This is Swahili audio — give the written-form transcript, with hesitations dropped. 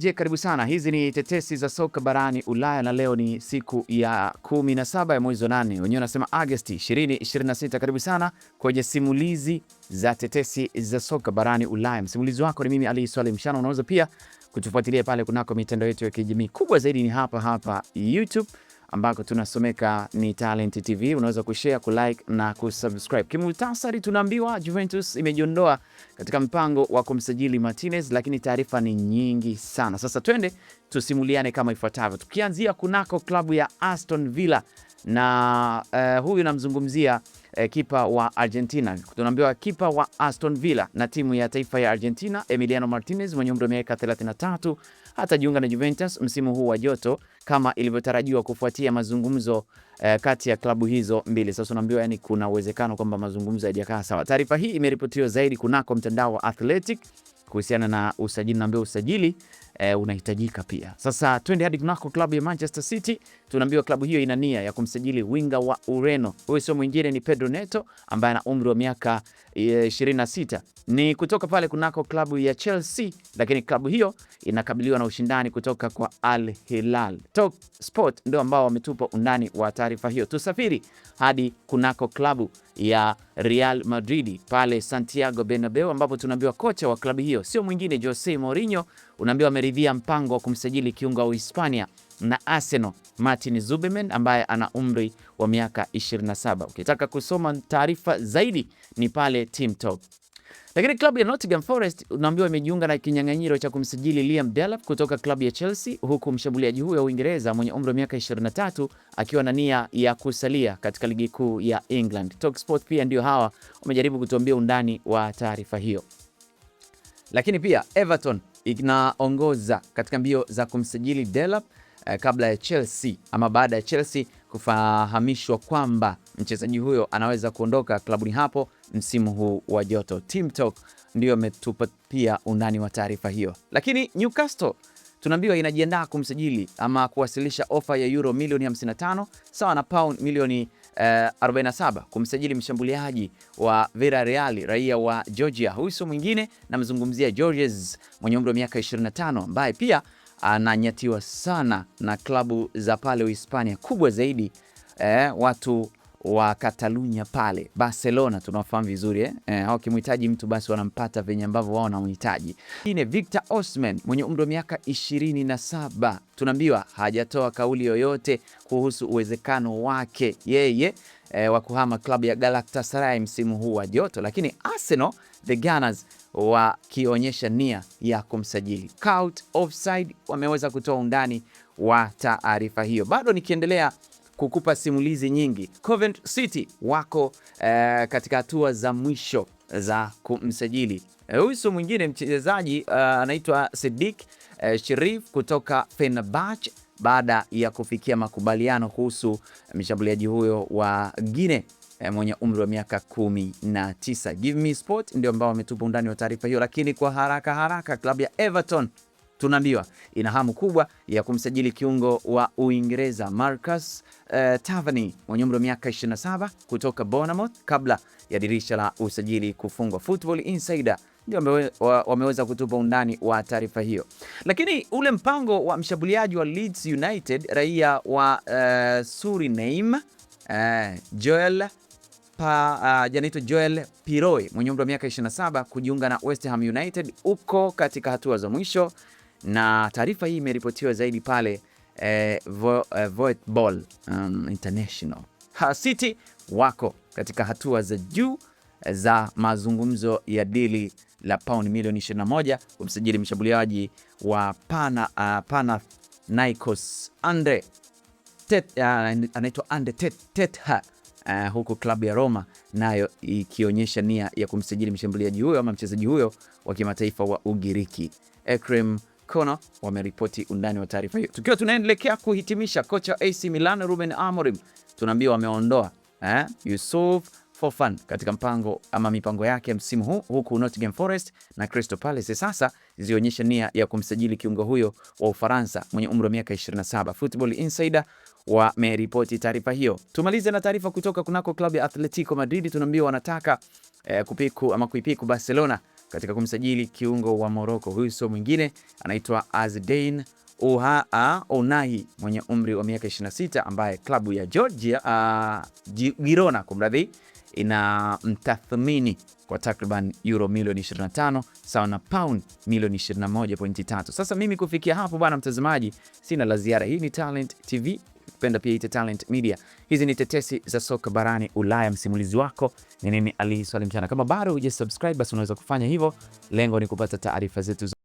Je, karibu sana. Hizi ni tetesi za soka barani Ulaya na leo ni siku ya 17 ya mwezi wa 8. Wenyewe wanasema Agosti 2026. Karibu sana kwenye simulizi za tetesi za soka barani Ulaya. Msimulizi wako ni mimi Ali Swale Mshana. Unaweza pia kutufuatilia pale kunako mitandao yetu ya kijamii. Kubwa zaidi ni hapa YouTube ambako tunasomeka ni Talent TV. Unaweza kushare, kulike na kusubscribe. Kimuhtasari tunaambiwa Juventus imejiondoa katika mpango wa kumsajili Martinez, lakini taarifa ni nyingi sana. Sasa twende tusimuliane kama ifuatavyo. Tukianzia kunako klabu ya Aston Villa na huyu namzungumzia kipa wa Argentina. Tunaambiwa kipa wa Aston Villa na timu ya taifa ya Argentina Emiliano Martinez mwenye umri wa miaka 33 hatajiunga na Juventus msimu huu wa joto kama ilivyotarajiwa kufuatia mazungumzo kati ya klabu hizo mbili. Sasa tunaambiwa yani kuna uwezekano kwamba mazungumzo hayajakaa sawa. Taarifa hii imeripotiwa zaidi kunako mtandao wa Athletic kuhusiana na usajili. Naambiwa usajili unahitajika pia. Sasa twende hadi kunako klabu ya Manchester City. Tunaambiwa klabu hiyo ina nia ya kumsajili winga wa Ureno. Huyo sio mwingine ni Pedro Neto ambaye ana umri wa miaka 26. Ni kutoka pale kunako klabu ya Chelsea, lakini klabu hiyo inakabiliwa na ushindani kutoka kwa Al Hilal. Talk Sport ndio ambao wametupa undani wa taarifa hiyo. Tusafiri hadi kunako klabu ya Real Madrid pale Santiago Bernabeu ambapo tunaambiwa kocha wa klabu hiyo sio mwingine Jose Mourinho, unaambiwa ameridhia mpango wa kumsajili kiungo wa Hispania na Arsenal Martin Zubimendi ambaye ana umri wa miaka 27. Ukitaka kusoma taarifa zaidi ni pale Team Talk. Lakini klabu ya Nottingham Forest unaambiwa imejiunga na kinyang'anyiro cha kumsajili Liam Delap kutoka klabu ya Chelsea, huku mshambuliaji huyo wa Uingereza mwenye umri wa miaka 23 akiwa na nia ya kusalia katika ligi kuu ya England. Talksport pia ndio hawa wamejaribu kutuambia undani wa taarifa hiyo. Lakini pia Everton inaongoza katika mbio za kumsajili Delap kabla ya Chelsea ama baada ya Chelsea kufahamishwa kwamba mchezaji huyo anaweza kuondoka klabuni hapo msimu huu wa joto. Team Talk ndio ametupa pia undani wa taarifa hiyo. Lakini Newcastle tunaambiwa inajiandaa kumsajili ama kuwasilisha ofa ya euro milioni 55 sawa na pound milioni 47 kumsajili mshambuliaji wa Villarreal raia wa Georgia. Huyu sio mwingine namzungumzia Georges mwenye umri wa miaka 25 ambaye pia ananyatiwa sana na klabu za pale Uhispania, kubwa zaidi watu wa Catalunya pale Barcelona tunafahamu vizuri hao kimhitaji mtu basi wanampata venye ambavyo wao wanamhitaji. Ni Victor Osimhen mwenye umri wa miaka 27, tunaambiwa hajatoa kauli yoyote kuhusu uwezekano wake yeye wa kuhama klabu ya Galatasaray msimu huu wa joto, lakini Arsenal the Gunners wakionyesha nia ya kumsajili. Count Offside wameweza kutoa undani wa taarifa hiyo. Bado nikiendelea kukupa simulizi nyingi. Coventry City wako katika hatua za mwisho za kumsajili. Huyu sio mwingine mchezaji anaitwa Sedik Sherif kutoka Fenerbahce baada ya kufikia makubaliano kuhusu mshambuliaji huyo wa Guinea mwenye umri wa miaka 19. Give Me Sport ndio ambao wametupa undani wa taarifa hiyo. Lakini kwa haraka klabu ya Everton tunaambiwa ina hamu kubwa ya kumsajili kiungo wa Uingereza Marcus Tavernier mwenye umri wa miaka 27 kutoka Bournemouth kabla ya dirisha la usajili kufungwa. Football Insider ndio wameweza kutupa undani wa taarifa hiyo. Lakini ule mpango wa mshambuliaji wa Leeds United raia wa Suriname Joel Piroe mwenye umri wa miaka 27 kujiunga na West Ham United uko katika hatua za mwisho, na taarifa hii imeripotiwa zaidi pale Voetbal International. City wako katika hatua za juu za mazungumzo ya dili la pound milioni 21 kumsajili mshambuliaji wa Panathinaikos anaitwa Ande Tetha, huku klabu ya Roma nayo ikionyesha nia ya kumsajili mshambuliaji huyo ama mchezaji huyo wa kimataifa wa Ugiriki. Ekrem Kono wameripoti undani wa taarifa hiyo. Tukiwa tunaendelea kuhitimisha, kocha wa AC Milan Ruben Amorim tunaambiwa wameondoa Yusuf Fofana katika mipango yake msimu huu, huku Nottingham Forest na Crystal Palace sasa zionyesha nia ya kumsajili kiungo huyo wa Ufaransa mwenye umri wa miaka 27. Football Insider wameripoti taarifa hiyo. Tumalize na taarifa kutoka kunako klabu ya Atletico Madrid. Tunaambiwa wanataka kuipiku Barcelona katika kumsajili kiungo wa Morocco. Huyu sio mwingine, anaitwa Azzedine Ounahi mwenye umri wa miaka 26 ambaye klabu ya Girona kumradhi ina mtathmini kwa takriban euro milioni 25 sawa na pound milioni 21.3. Sasa mimi kufikia hapo bwana mtazamaji, sina la ziada. Hii ni Talent TV, penda pia ite Talent Media. Hizi ni tetesi za soka barani Ulaya. Msimulizi wako ni mimi Ali Swali Mchana. Kama bado hujasubscribe, basi unaweza kufanya hivyo. Lengo ni kupata taarifa zetu